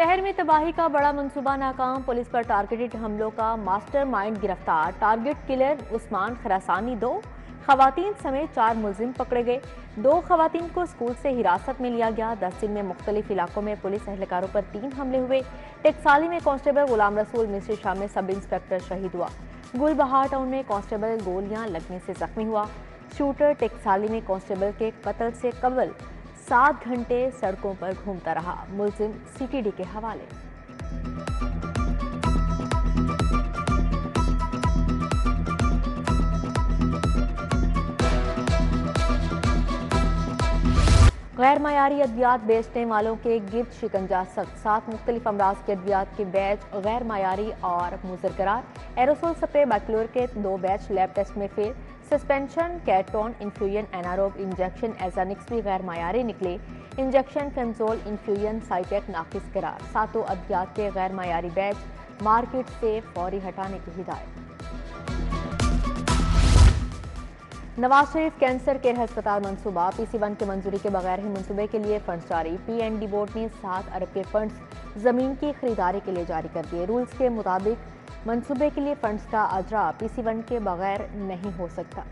शहर में तबाही का बड़ा मंसूबा नाकाम, पुलिस पर टारगेटेड हमलों का मास्टरमाइंड गिरफ्तार। टारगेट किलर उस्मान खरासानी 2 खवातीन समेत 4 मुलजिम पकड़े गए। 2 खवातीन को स्कूल से हिरासत में लिया गया। 10 दिन में मुख्तलिफ इलाकों में पुलिस एहलकारों पर 3 हमले हुए। टेक्साली में कांस्टेबल गुलाम रसूल मिस्र शाह में सब इंस्पेक्टर शहीद हुआ। गुलबहार टाउन में कांस्टेबल गोलियां लगने से जख्मी हुआ। शूटर टेक्साली में कांस्टेबल के कत्ल से कबल 7 घंटे सड़कों पर घूमता रहा। मुलजिम सीटीडी के हवाले। गैर मायारी अद्वियात बेचने वालों के गिर्द शिकंजा सख्त। 7 मुख्तलिफ अमराज के अद्वियात के बैच गैर मायारी और मुज़र करार। एरोसोल स्प्रे बाइक्लोर के 2 बैच लैब टेस्ट में fail. Suspension ketone infusion anaerobe injection एजानिक्स भी गैर मायारी निकले। इंजेक्शन फेंजोल इन्फ्यूजन साइटेक नाकिस करार। 7 अद्वियात के गैर मायारी बैच मार्केट से फौरी हटाने की हिदायत। नवाज शरीफ कैंसर केयर अस्पताल मंसूबा। PC1 की मंजूरी के बगैर ही मंसूबे के लिए फंड्स जारी। PND बोर्ड ने 7 अरब के फंड्स जमीन की खरीदारी के लिए जारी कर दिए। रूल्स के मुताबिक मंसूबे के लिए फंड्स का अजरा PC1 के बगैर नहीं हो सकता।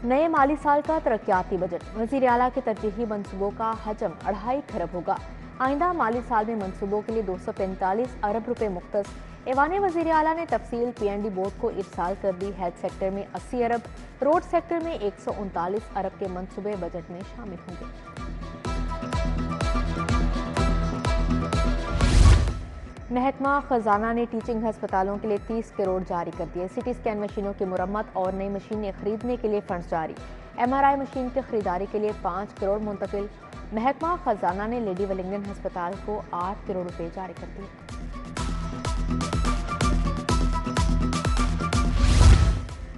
नए माली साल का तरक्याती बजट। वज़ीर आला के तरजीही मंसूबों का हजम 2.5 खरब होगा। आइंदा माली साल में मंसूबों के लिए 245 अरब रुपए मुख्तस। ऐवान वज़ीर आला ने तफसील PND बोर्ड को इरसाल कर दी। हेल्थ सेक्टर में 80 अरब, रोड सेक्टर में 139 अरब के मंसूबे बजट में शामिल होंगे। महकमा खजाना ने टीचिंग अस्पतालों के लिए 30 करोड़ जारी कर दिए। CT स्कैन मशीनों की मुरम्मत और नई मशीनें खरीदने के लिए फंड्स जारी। MRI मशीन की खरीदारी के लिए 5 करोड़ मुंतकिल। महकमा खजाना ने लेडी वेलिंगटन अस्पताल को 8 करोड़ रुपए जारी कर दिए।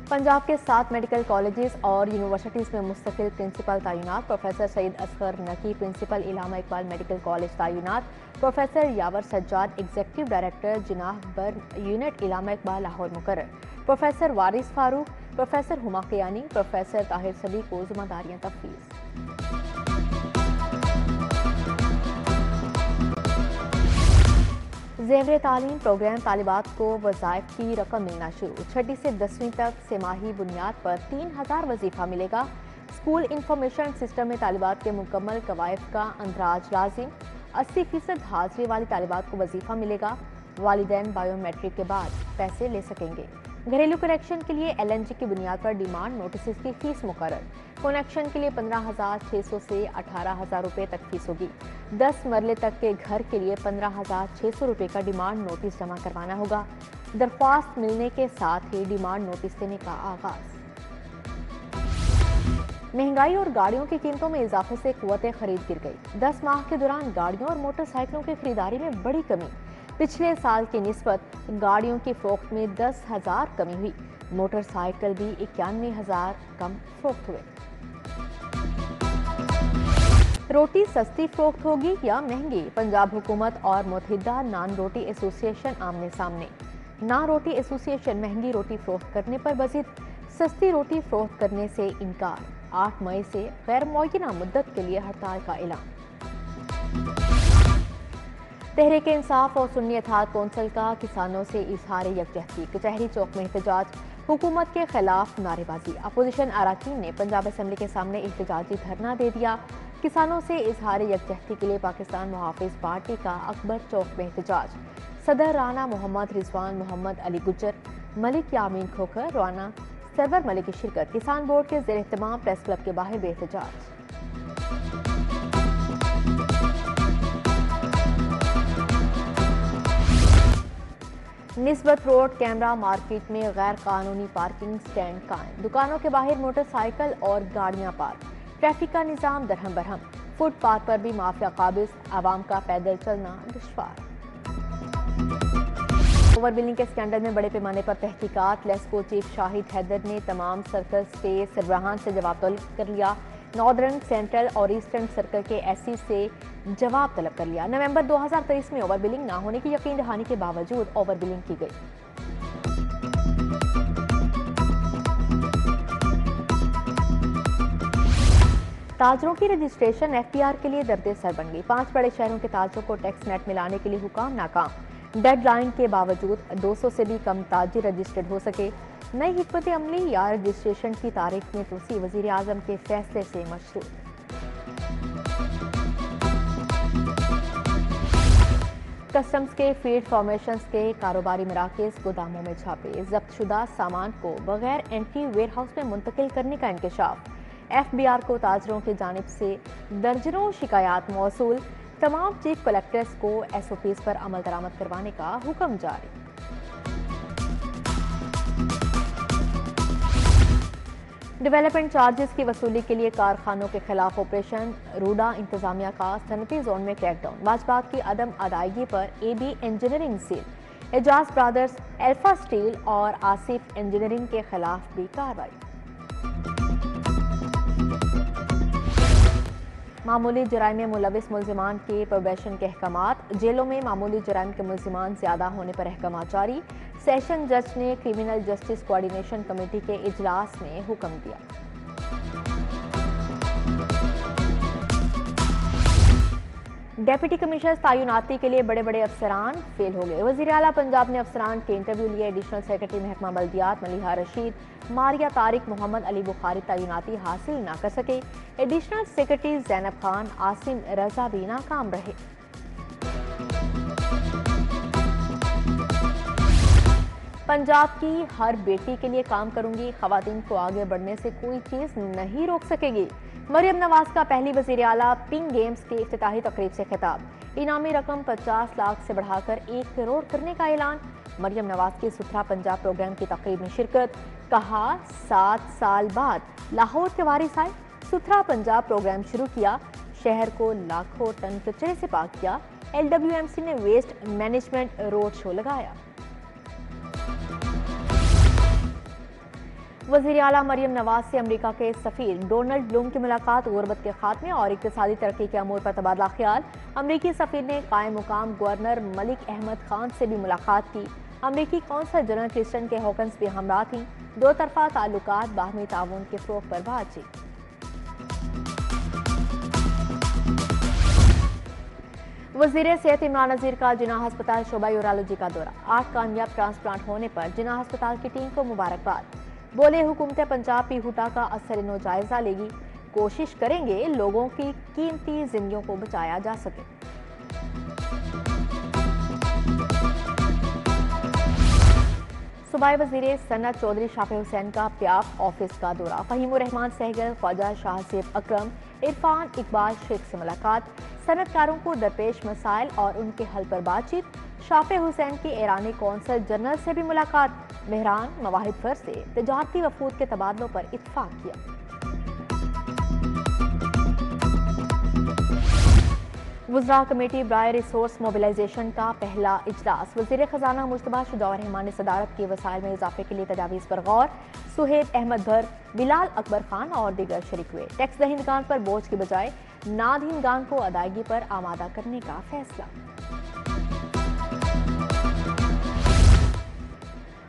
पंजाब के 7 मेडिकल कॉलेजेस और यूनिवर्सिटीज़ में मुस्तकिल प्रिंसिपल तैनात। प्रोफेसर सईद असगर नकी प्रिंसिपल इलामा इकबाल मेडिकल कॉलेज तैनात। प्रोफेसर यावर सज्जाद एग्जीक्यूटिव डायरेक्टर जिनाह बर यूनिट इलामा इकबाल लाहौर मुकर्रर। प्रोफेसर वारिस फारूक, प्रोफेसर हुमा कियानी, प्रोफेसर ताहिर सदी को जिम्मेदारियां तफवीज़। ज़ेवरे तालीम प्रोग्राम तालिबात को वज़ाइफ की रकम मिलना शुरू। 6वीं से 10वीं तक सेमाही बुनियाद पर 3000 वजीफा मिलेगा। स्कूल इंफॉर्मेशन सिस्टम में तालिबात के मुकम्मल कवायद का अंदराज लाजिम। 80% हाजिरी वाली तालिबात को वजीफा मिलेगा। वालिदैन बायोमेट्रिक के बाद पैसे ले सकेंगे। घरेलू कनेक्शन के लिए LNG की बुनियाद पर डिमांड नोटिस की फीस मुकर्रर। कनेक्शन के लिए 15,600 से 18,000 रुपये तक फीस होगी। 10 मरले तक के घर के लिए 15,600 रुपये का डिमांड नोटिस जमा करवाना होगा। दरख्वास्त मिलने के साथ ही डिमांड नोटिस देने का आगाज। महंगाई और गाड़ियों की कीमतों में इजाफे से कुव्वत खरीद गिर गई। 10 माह के दौरान गाड़ियों और मोटरसाइकिलों की खरीदारी में बड़ी कमी। पिछले साल की निस्बत गाड़ियों की फरोख्त में 10,000 कमी हुई। मोटरसाइकिल भी 91,000 कम फरोख्त हुए। रोटी सस्ती फरोख्त होगी या महंगी? पंजाब हुकूमत और मुत्तहिदा नान रोटी एसोसिएशन आमने सामने। नान रोटी एसोसिएशन महंगी रोटी फरोख्त करने पर बजिद सस्ती रोटी फरोख्त करने से इनकार। 8 मई से गैर मुअय्यना मुद्दत के लिए हड़ताल का ऐलान। तहरीक इंसाफ और सुन्नी इत्तेहाद कौंसिल का किसानों से इजहार यकजहती। कचहरी चौक में एहतजाज, हुकूमत के खिलाफ नारेबाजी। अपोजिशन अरकान ने पंजाब असम्बली के सामने एहतजाजी धरना दे दिया। किसानों से इजहार यकजहती के लिए पाकिस्तान मुहाफिज पार्टी का अकबर चौक में एहतजाज। सदर राना मोहम्मद रिजवान मोहम्मद अली गुज्जर, मलिक यामीन खोखर, राना सरवर मलिक की शिरकत। किसान बोर्ड के ज़ेर एहतमाम प्रेस क्लब के बाहर भी एहतजाज। निस्बत रोड कैमरा मार्केट में गैर कानूनी पार्किंग स्टैंड कायम। दुकानों के बाहर मोटरसाइकिल और गाड़ियां पार्क। ट्रैफिक का निजाम दरहम बरहम। फुटपाथ पर भी माफिया काबिज। आवाम का पैदल चलना दुश्वार। ओवर बिलिंग के स्कैंडल में बड़े पैमाने पर तहकीकात। लेस्को चीफ शाहिद हैदर ने तमाम सर्कल्स के सरबराहान से जवाब तलब कर लिया। नॉर्दर्न, सेंट्रल और ईस्टर्न सर्कल के SC से जवाब तलब कर लिया। नवंबर 2023 में ओवर बिलिंग न होने की यकीन दहानी के बावजूद ओवर बिलिंग की गई। ताजरों की रजिस्ट्रेशन एफपीआर के लिए दर्द सर बन गई। 5 बड़े शहरों के ताजरों को टैक्स नेट में लाने के लिए हुकाम नाकाम। डेडलाइन के बावजूद 200 से भी कम ताजिर रजिस्टर्ड हो सके। नई हिकमत अमली या रजिस्ट्रेशन की तारीख में तोसी, वजीर आजम के फैसले से मशरूत। कस्टम्स के फील्ड फॉर्मेशंस के कारोबारी मराकज गोदामों में छापे। जब्तशुदा सामान को बगैर एंट्री वेयरहाउस में मुंतकिल करने का इंकशाफ। एफबीआर को ताजरों की जानिब से दर्जनों शिकायत मौसूल। तमाम चीफ कलेक्टर्स को एसओपीज पर अमल दरामद करवाने का हुक्म जारी। डेवलपमेंट चार्जेस की वसूली के लिए कारखानों के खिलाफ ऑपरेशन। रूडा इंतजामिया का सनती जोन में क्रैकडाउन। वाजपात की अदम अदायगी पर AB engineering seal. Ejaz brothers, alpha steel और आसिफ इंजीनियरिंग के खिलाफ भी कार्रवाई। मामूली जराइम में मुलविस मुल्जिमान के प्रोबेशन के अहकामात। जेलों में मामूली जराइम के मुल्जिमान ज्यादा होने पर अहकामात जारी। सेशन जज ने क्रिमिनल जस्टिस कोऑर्डिनेशन कमेटी के इजलास में हुक्म दिया। डेप्यूटी कमिश्नर तैनाती के लिए बड़े बड़े अफसरान फेल हो गए। वजीर आला पंजाब ने अफसरान के इंटरव्यू लिए। एडिशनल सेक्रेटरी महकमा बल्दियात मलिहा रशीद, मारिया तारिक, मोहम्मद अली बुखारी तैनाती हासिल न कर सके। एडिशनल सेक्रेटरी जैनब खान, आसिम रजा भी नाकाम रहे। पंजाब की हर बेटी के लिए काम करूंगी। खवातीन को आगे बढ़ने से कोई चीज नहीं रोक सकेगी। मरियम नवाज का पहली वजीर आला पिंक गेम्स के इफ्तिताही तकरीब से खिताब। इनामी रकम 50 लाख से बढ़ाकर 1 करोड़ करने का ऐलान। मरियम नवाज की सुथरा पंजाब प्रोग्राम की तकरीब में शिरकत। कहा 7 साल बाद लाहौर के वारिस आए, सुथरा पंजाब प्रोग्राम शुरू किया। शहर को लाखों टन कचरे से पाक किया। LWMC ने वेस्ट मैनेजमेंट रोड शो लगाया। वज़ीर आला मरियम नवाज से अमेरिका के सफीर डोनाल्ड ब्लूम की मुलाकात। गुर्बत के खात्मे और इक्तिसादी तरक्की के अमूर पर तबादला ख्याल। अमरीकी सफीर ने कायम मुकाम गवर्नर मलिक अहमद खान से भी मुलाकात की। अमरीकी कौंसल जनरल क्रिस्टन के हॉकन्स भी हमरा थी। दो तरफा ताल्लुकात, बाहमी ताउन के फ़रोग़ पर बातचीत। वज़ीर सेहत इमरान नज़ीर का जिन्ना अस्पताल शोबा यूरोलॉजी का दौरा। 8 कामयाब ट्रांसप्लांट होने पर जिन्ना अस्पताल की टीम को मुबारकबाद। बोले हुकूमत पंजाब पीहूटा का असर जायजा लेगी। कोशिश करेंगे लोगों की कीमती जिंदगियों को बचाया जा सके। सूबाई वज़ीर सनत चौधरी शाफे हुसैन का प्याफ ऑफिस का दौरा। फ़हीमुर रहमान सहगल, ख्वाजा शाहसेब अकरम, इरफान इकबाल शेख से मुलाकात। सनतकारों को दरपेश मसाइल और उनके हल पर बातचीत। शाफे हुसैन की ईरानी कौंसल जनरल से भी मुलाकात। मेहरान मवाहिद फर से तजारती वफूद के तबादलों पर इत्तफाक किया। वज़रा कमेटी बराए रिसोर्स मोबिलाइजेशन का पहला इजलास। वज़ीर खजाना मुश्तबा शुजाउर रहमान ने सदारत की। वसाइल में इजाफे के लिए तजावीज़ पर गौर। सुहेब अहमद भर, बिलाल अकबर खान और दीगर शरीक हुए। टैक्स दहिंदगान पर बोझ की बजाय नादहिंदगान को अदायगी पर आमादा करने का फैसला।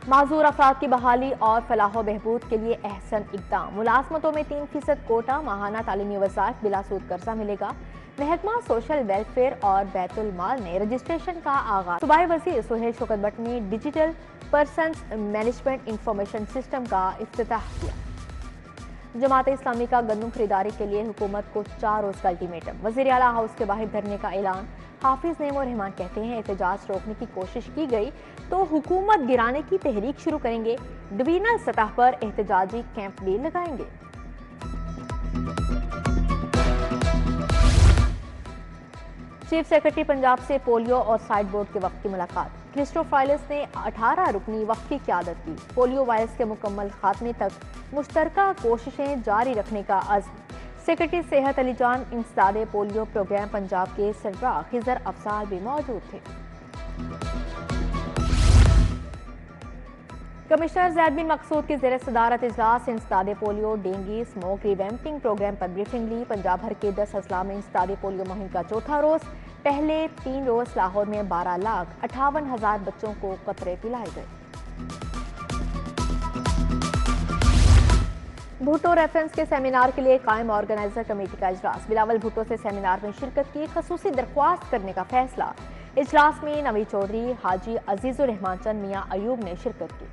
माजूर अफराद की बहाली और फलाह बहबूद के लिए अहसन इक़दाम। मुलाजमतों में 3% कोटा। माहाना तालीमी वसाइफ बिला सूद कर्जा मिलेगा। महकमा सोशल वेलफेयर और बैतुल माल ने रजिस्ट्रेशन का आगाज। सूबाई वज़ीर सुहेल शौकत भट्ट ने digital persons management information system का इफ्तिताह किया। जमात इस्लामी का गंदम खरीदारी के लिए हुकूमत को 4 रोज का अल्टीमेटम। वज़ीर आला हाउस के बाहर धरने का ऐलान। हाफिज नेमो रहमान कहते हैं एहतजाज रोकने की कोशिश की गई तो हुकूमत गिराने की तहरीक शुरू करेंगे। डिवीजनल सतह पर एहतजाजी कैंप भी लगाएंगे। चीफ सेक्रेटरी पंजाब से पोलियो और साइड बोर्ड के वक्त की मुलाकात। क्रिस्टोफाइलस ने 18 रुकनी वक्त की क़यादत की। पोलियो वायरस के मुकम्मल खात्मे तक मुश्तरका कोशिशें जारी रखने का अज़्म। सेक्रेटरी सेहत अलीजान इंसदादे पोलियो प्रोग्राम पंजाब के सरबराह खिजर अफसार भी मौजूद थे। कमिश्नर ज़ैद बिन मकसूद की ज़ेर सदारत इजलास। इंसदादे polio, dengue, smoke revamping programme पर ब्रीफिंग ली। पंजाब भर के 10 अजला में इंसदादे पोलियो मुहिम का चौथा रोज। पहले 3 रोज लाहौर में 12,58,000 बच्चों को कतरे पिलाए गए। भुट्टो रेफरेंस के सेमिनार के लिए कायम ऑर्गेनाइजर कमेटी का इजलास। बिलावल भुट्टो से सेमिनार में शिरकत की खसूसी दरख्वास्त करने का फैसला। इजलास में नवी चौधरी, हाजी अजीजुर रहमान चंद, मियां अयूब ने शिरकत की।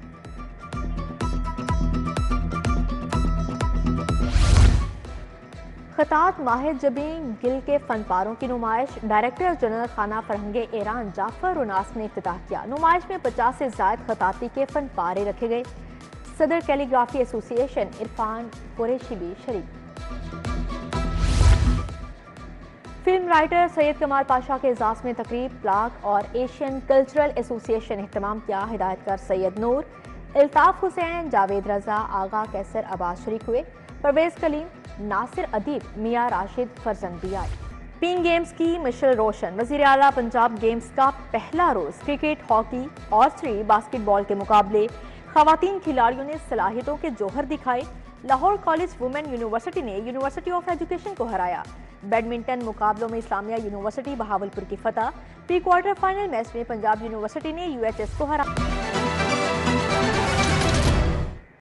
खतात माहिर जबीन गिल के फनपारों की नुमाइश। डायरेक्टर जनरल खाना फरहंगे ईरान जाफर उनास ने इफ्तिताह किया। नुमाइश में 50 से ज्यादा खताती के फनपारे रखे गए। सदर कैलीग्राफी एसोसिएशन इरफान कुरैशी भी शरीक। फिल्म राइटर सैयद कमाल पाशा के एजाज में तकरीब। ब्लॉक और एशियन कल्चरल एसोसिएशन एहतमाम किया। हिदायतकार सैयद नूर, इल्ताफ हुसैन, जावेद रजा, आगा कैसर अब्बास शरीक हुए। परवेज कलीम, नासिर अदीब, मियां राशिद फरजंद भी आए। पीन गेम्स की मिशल रोशन। वजीर आला पंजाब गेम्स का पहला रोज क्रिकेट, हॉकी, आर्चरी, बास्केटबॉल के मुकाबले। खवातीन खिलाड़ियों ने सलाहियतों के जौहर दिखाए। लाहौर कॉलेज वुमेन यूनिवर्सिटी ने यूनिवर्सिटी ऑफ एजुकेशन को हराया। बैडमिंटन मुकाबलों में इस्लामिया यूनिवर्सिटी बहावलपुर की फतह। प्री क्वार्टर फाइनल मैच में पंजाब यूनिवर्सिटी ने UHS को हराया।